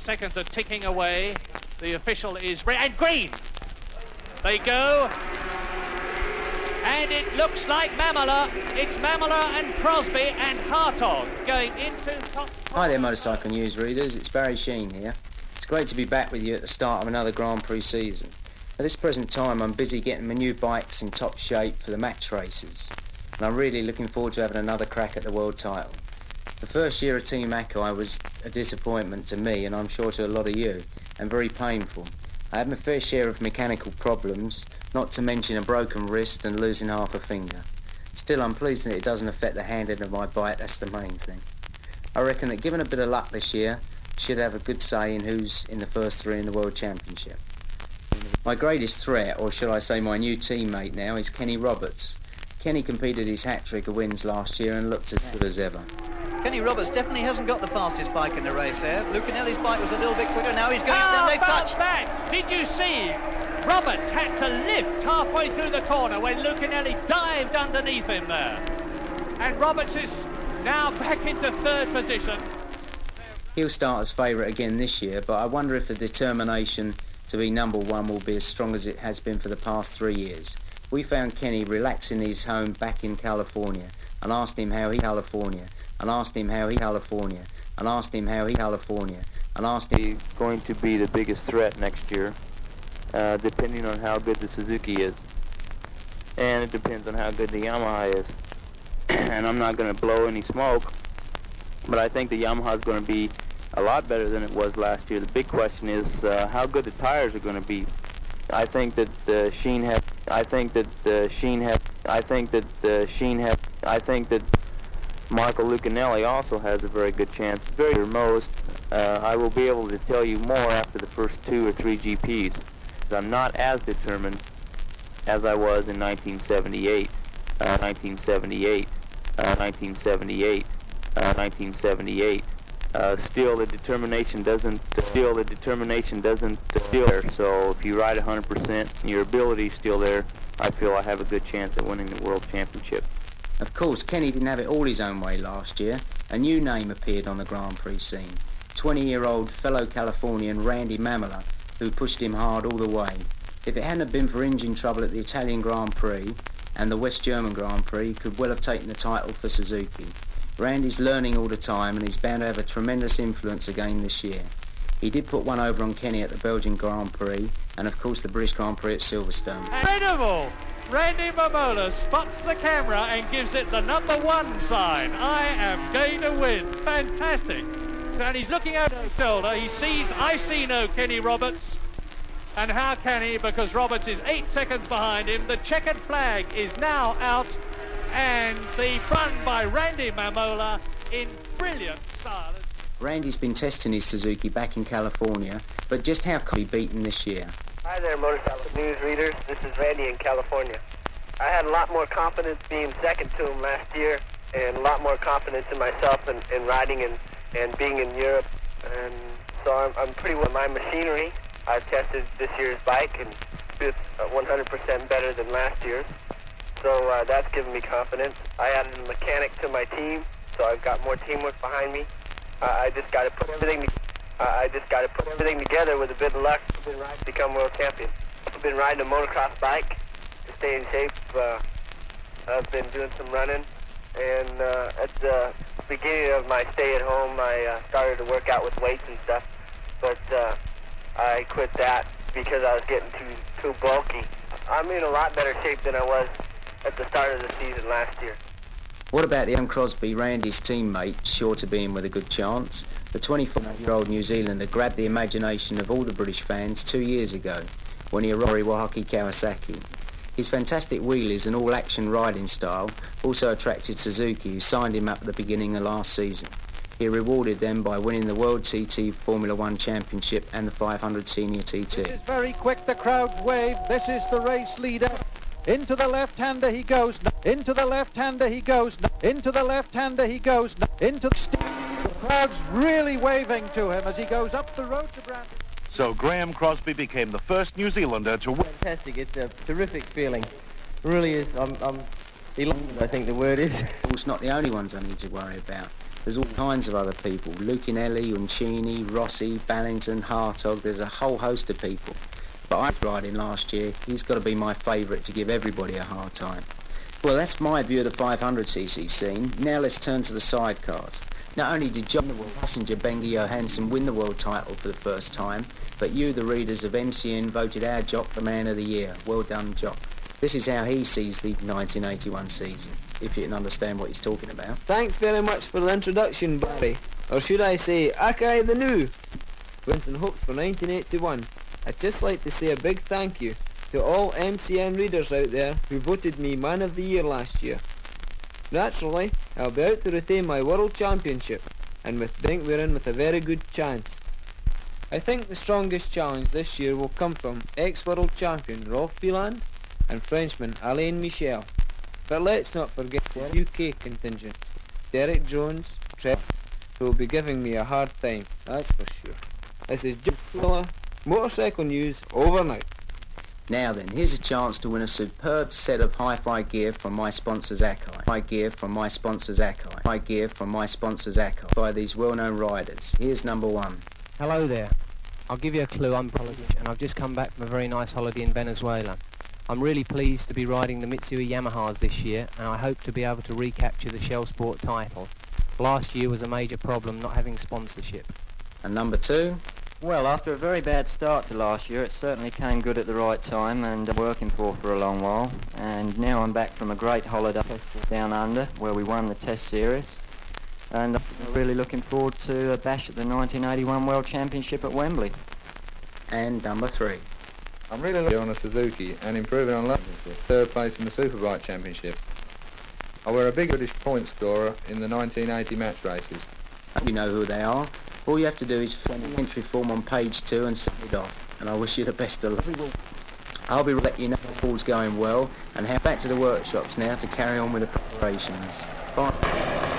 seconds are ticking away. The official is red and green. They go. And it looks like Mamola. It's Mamola and Crosby and Hartog going into top. Hi there, Motorcycle News readers. It's Barry Sheene here. It's great to be back with you at the start of another Grand Prix season. At this present time, I'm busy getting my new bikes in top shape for the match races. And I'm really looking forward to having another crack at the world title. The first year of Team Akai was a disappointment to me, and I'm sure to a lot of you, and very painful. I had my fair share of mechanical problems, not to mention a broken wrist and losing half a finger. Still, I'm pleased that it doesn't affect the handling of my bike, that's the main thing. I reckon that given a bit of luck this year, I should have a good say in who's in the first three in the World Championship. My greatest threat, or shall I say my new teammate now, is Kenny Roberts. Kenny completed his hat-trick of wins last year and looked as good as ever. Kenny Roberts definitely hasn't got the fastest bike in the race there. Lucanelli's bike was a little bit quicker. Now he's going down. They touched. That. Did you see? Roberts had to lift halfway through the corner when Lucanelli dived underneath him there. And Roberts is now back into third position. He'll start as favourite again this year, but I wonder if the determination to be number one will be as strong as it has been for the past 3 years. We found Kenny relaxing his home back in California and asked him how he California. And asked him how he California, and asked him how he California, and asked him. He's going to be the biggest threat next year, depending on how good the Suzuki is, and it depends on how good the Yamaha is. And I'm not going to blow any smoke, but I think the Yamaha is going to be a lot better than it was last year. The big question is how good the tires are going to be. I think that Sheene have. I think that Sheene have. I think that Sheene have. I think that Marco Lucanelli also has a very good chance. Very most. I will be able to tell you more after the first 2 or 3 GPs. I'm not as determined as I was in 1978. 1978. 1978. 1978. Still, the determination doesn't. Still, the determination doesn't. Still there. So, if you ride 100%, and your ability is still there, I feel I have a good chance at winning the World Championship. Of course, Kenny didn't have it all his own way last year. A new name appeared on the Grand Prix scene. 20-year-old fellow Californian Randy Mamola, who pushed him hard all the way. If it hadn't been for engine trouble at the Italian Grand Prix and the West German Grand Prix, he could well have taken the title for Suzuki. Randy's learning all the time and he's bound to have a tremendous influence again this year. He did put one over on Kenny at the Belgian Grand Prix and of course the British Grand Prix at Silverstone. Incredible! Randy Mamola spots the camera and gives it the #1 sign. I am going to win. Fantastic. And he's looking out his shoulder. He sees, I see no Kenny Roberts. And how can he? Because Roberts is 8 seconds behind him. The checkered flag is now out. And the run by Randy Mamola in brilliant style. Randy's been testing his Suzuki back in California, but just how can he be beaten this year? Hi there, Motorcycle News readers. This is Randy in California. I had a lot more confidence being second to him last year, and a lot more confidence in myself in riding and being in Europe. And so I'm pretty well. My machinery, I've tested this year's bike, and it's 100% better than last year's. So that's given me confidence. I added a mechanic to my team, so I've got more teamwork behind me. I just got to put everything together with a bit of luck to become world champion. I've been riding a motocross bike to stay in shape. I've been doing some running, and at the beginning of my stay at home, I started to work out with weights and stuff, but I quit that because I was getting too bulky. I'm in a lot better shape than I was at the start of the season last year. What about the young Crosby, Randy's teammate, sure to be in with a good chance? The 24-year-old New Zealander grabbed the imagination of all the British fans 2 years ago when he arrived at Wahaki Kawasaki. His fantastic wheelies and all-action riding style also attracted Suzuki, who signed him up at the beginning of last season. He rewarded them by winning the World TT Formula One Championship and the 500 Senior TT. It is very quick, the crowd wave. This is the race leader. Into the left-hander he goes, into the left-hander he goes, into the left-hander he goes, into the crowd's really waving to him as he goes up the road to Brandon. So Graham Crosby became the first New Zealander to win. Fantastic, it's a terrific feeling. It really is. I'm elated, I think the word is. Of course, not the only ones I need to worry about. There's all kinds of other people. Lucinelli, Uncini, Rossi, Ballington, Hartog. There's a whole host of people. But I was riding last year. He's got to be my favourite to give everybody a hard time. Well, that's my view of the 500cc scene. Now let's turn to the sidecars. Not only did John the World passenger Benga Johansson win the world title for the first time, but you, the readers of MCN, voted our Jock the Man of the Year. Well done, Jock. This is how he sees the 1981 season, if you can understand what he's talking about. Thanks very much for the introduction, Barry. Or should I say, Akai the New. Winston Hopes for 1981. I'd just like to say a big thank you to all MCN readers out there who voted me Man of the Year last year. Naturally, I'll be out to retain my World Championship, and think we're in with a very good chance. I think the strongest challenge this year will come from ex-World Champion Rolf Bieland and Frenchman Alain Michel. But let's not forget the UK contingent, Derek Jones, Trev, who will be giving me a hard time, that's for sure. This is Jim Fuller, Motorcycle News, over now. Now then, here's a chance to win a superb set of hi-fi gear from my sponsors Akai. Hi gear from my sponsors Akai. Hi gear from my sponsors Akai. By these well-known riders. Here's number one. Hello there. I'll give you a clue. I'm Polish and I've just come back from a very nice holiday in Venezuela. I'm really pleased to be riding the Mitsui Yamahas this year, and I hope to be able to recapture the Shell Sport title. Last year was a major problem not having sponsorship. And number two? Well, after a very bad start to last year, it certainly came good at the right time and working for a long while. And now I'm back from a great holiday down under where we won the Test Series. And I'm really looking forward to a bash at the 1981 World Championship at Wembley. And number three. I'm really looking on a Suzuki and improving on third place in the Superbike Championship. I were a big British point scorer in the 1980 match races. You know who they are. All you have to do is fill an entry form on page 2 and send it off. And I wish you the best of luck. I'll be letting you know if all's going well and head back to the workshops now to carry on with the preparations. Bye.